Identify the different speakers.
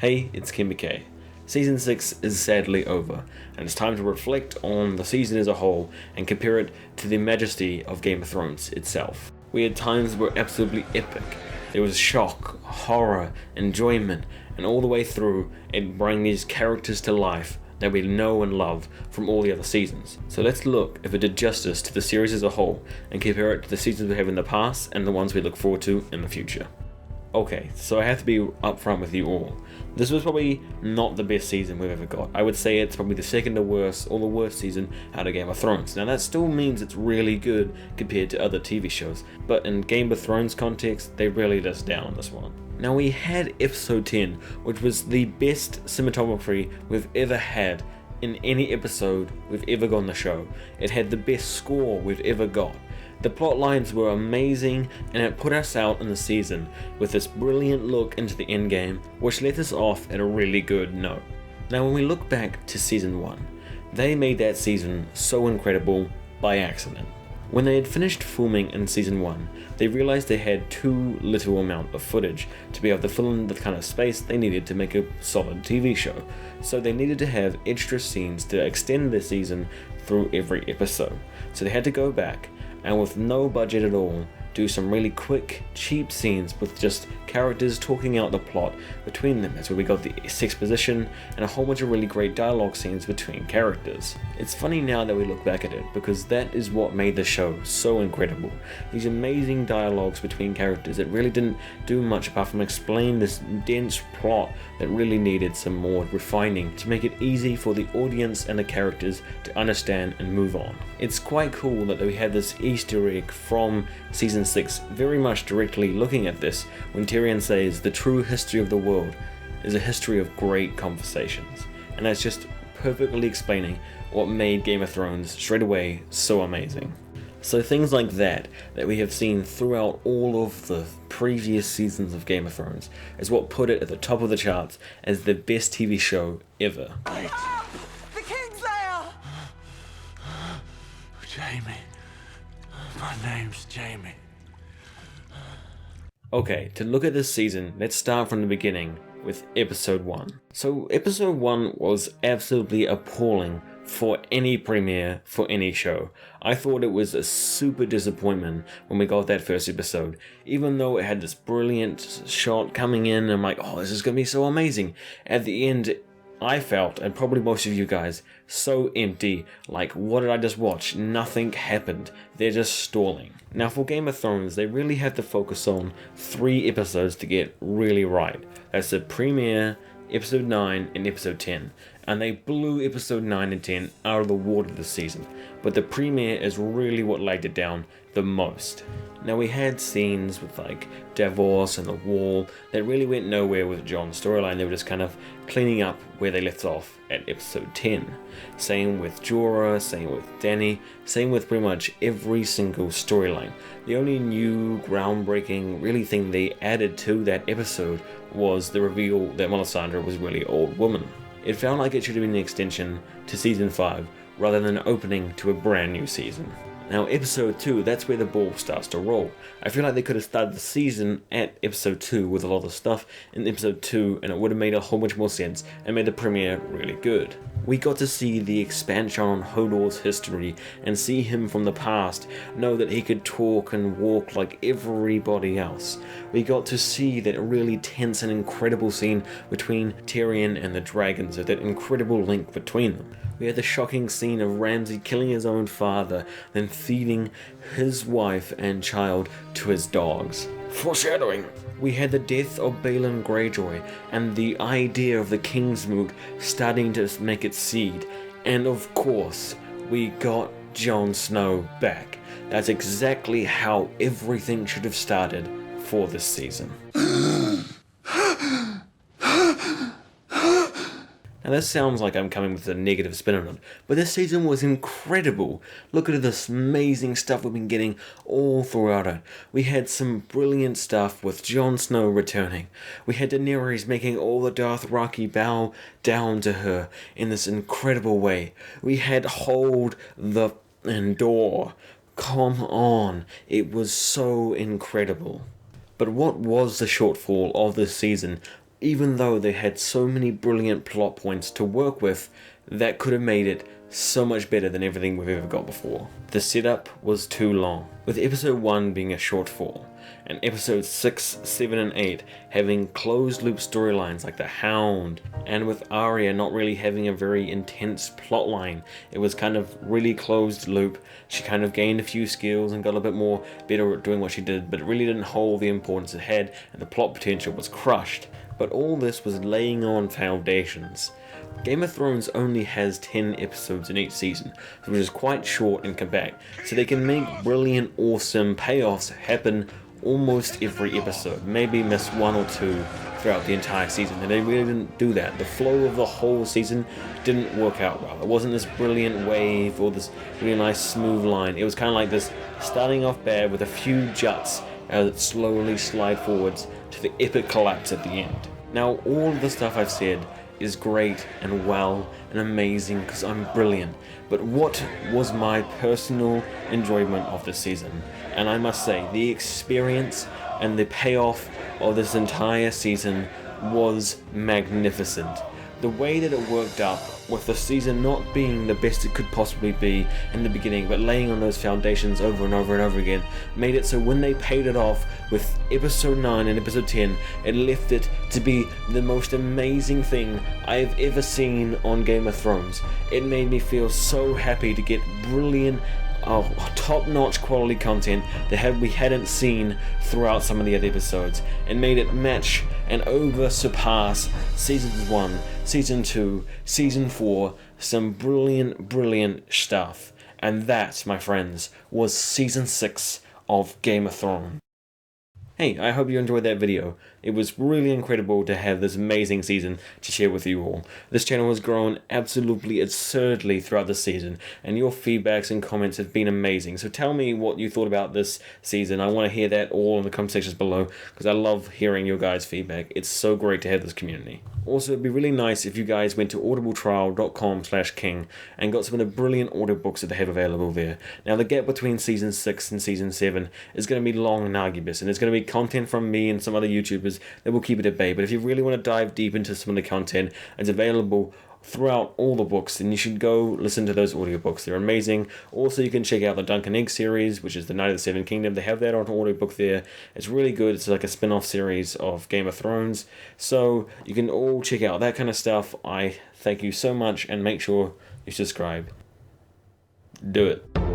Speaker 1: Hey, it's Kim McKay. Season 6 is sadly over, and it's time to reflect on the season as a whole and compare it to the majesty of Game of Thrones itself. We had times that were absolutely epic. There was shock, horror, enjoyment, and all the way through it brought these characters to life that we know and love from all the other seasons. So let's look if it did justice to the series as a whole and compare it to the seasons we have in the past and the ones we look forward to in the future. Okay, so I have to be upfront with you all. This was probably not the best season we've ever got. I would say it's probably the second to worst or the worst season out of Game of Thrones. Now that still means it's really good compared to other TV shows, but in Game of Thrones context, they really let us down on this one. Now we had episode 10, which was the best cinematography we've ever had in any episode we've ever got on the show. It had the best score we've ever got. The plot lines were amazing, and it put us out in the season with this brilliant look into the endgame, which let us off at a really good note. Now when we look back to season 1, they made that season so incredible by accident. When they had finished filming in season 1, they realized they had too little amount of footage to be able to fill in the kind of space they needed to make a solid TV show, so they needed to have extra scenes to extend the season through every episode. So they had to go back and with no budget at all, do some really quick, cheap scenes with just characters talking out the plot between them. That's where we got the exposition and a whole bunch of really great dialogue scenes between characters. It's funny now that we look back at it, because that is what made the show so incredible. These amazing dialogues between characters that really didn't do much apart from explain this dense plot that really needed some more refining to make it easy for the audience and the characters to understand and move on. It's quite cool that we had this Easter egg from season 6 very much directly looking at this when Tyrion says the true history of the world is a history of great conversations, and that's just perfectly explaining what made Game of Thrones straight away so amazing. So things like that we have seen throughout all of the previous seasons of Game of Thrones is what put it at the top of the charts as the best TV show ever.
Speaker 2: The Kingslayer!
Speaker 3: Jamie. My name's Jamie.
Speaker 1: Okay, to look at this season, let's start from the beginning with episode 1. So episode 1 was absolutely appalling for any premiere for any show. I thought it was a super disappointment when we got that first episode. Even though it had this brilliant shot coming in, I'm like, oh, this is gonna be so amazing. At the end, I felt, and probably most of you guys, so empty. Like, what did I just watch? Nothing happened. They're just stalling. Now for Game of Thrones, they really had to focus on 3 episodes to get really right. That's the premiere, episode 9, and episode 10. And they blew episode 9 and 10 out of the water this season. But the premiere is really what laid it down the most. Now we had scenes with like Davos and the Wall that really went nowhere with Jon's storyline. They were just kind of cleaning up where they left off at episode 10. Same with Jorah, same with Dany, same with pretty much every single storyline. The only new groundbreaking really thing they added to that episode was the reveal that Melisandre was really an old woman. It felt like it should have been an extension to season 5 rather than an opening to a brand new season. Now episode 2, that's where the ball starts to roll. I feel like they could have started the season at episode 2 with a lot of stuff in episode 2 and it would have made a whole bunch more sense and made the premiere really good. We got to see the expansion on Hodor's history and see him from the past know that he could talk and walk like everybody else. We got to see that really tense and incredible scene between Tyrion and the dragons, that incredible link between them. We had the shocking scene of Ramsay killing his own father, then feeding his wife and child to his dogs. Foreshadowing! We had the death of Balon Greyjoy and the idea of the Kingsmoot starting to make its seed. And of course, we got Jon Snow back. That's exactly how everything should have started for this season. Now this sounds like I'm coming with a negative spin on it, but this season was incredible. Look at this amazing stuff we've been getting all throughout it. We had some brilliant stuff with Jon Snow returning. We had Daenerys making all the Dothraki bow down to her in this incredible way. We had Hold the Door. Come on, it was so incredible. But what was the shortfall of this season even though they had so many brilliant plot points to work with that could have made it so much better than everything we've ever got before. The setup was too long, with episode 1 being a shortfall, and episodes 6, 7 and 8 having closed loop storylines like the Hound, and with Arya not really having a very intense plot line. It was kind of really closed loop. She kind of gained a few skills and got a bit more better at doing what she did, but it really didn't hold the importance it had, and the plot potential was crushed. But all this was laying on foundations. Game of Thrones only has 10 episodes in each season, which is quite short and compact, so they can make brilliant, awesome payoffs happen almost every episode, maybe miss 1 or 2 throughout the entire season, and they really didn't do that. The flow of the whole season didn't work out well. It wasn't this brilliant wave or this really nice smooth line. It was kind of like this starting off bad with a few juts as it slowly slide forwards to the epic collapse at the end. Now, all of the stuff I've said is great and well and amazing because I'm brilliant, but what was my personal enjoyment of this season? And I must say, the experience and the payoff of this entire season was magnificent. The way that it worked out with the season not being the best it could possibly be in the beginning, but laying on those foundations over and over and over again, made it so when they paid it off with episode 9 and episode 10, it left it to be the most amazing thing I've ever seen on Game of Thrones. It made me feel so happy to get brilliant, top-notch quality content that we hadn't seen throughout some of the other episodes, and made it match and surpass seasons 1, season 2, season 4, some brilliant stuff. And that, my friends, was season 6 of Game of Thrones. Hey, I hope you enjoyed that video. It was really incredible to have this amazing season to share with you all. This channel has grown absolutely absurdly throughout the season, and your feedbacks and comments have been amazing. So tell me what you thought about this season. I want to hear that all in the comment sections below, because I love hearing your guys' feedback. It's so great to have this community. Also, it'd be really nice if you guys went to audibletrial.com/king and got some of the brilliant audiobooks that they have available there. Now, the gap between season 6 and season 7 is going to be long and arduous, and it's going to be content from me and some other YouTubers that will keep it at bay. But if you really want to dive deep into some of the content, it's available throughout all the books, then you should go listen to those audiobooks. They're amazing. Also, you can check out the Duncan Egg series, which is the Night of the Seven Kingdoms. They have that on audiobook there. It's really good. It's like a spin-off series of Game of Thrones. So you can all check out that kind of stuff. I thank you so much, and make sure you subscribe. Do it.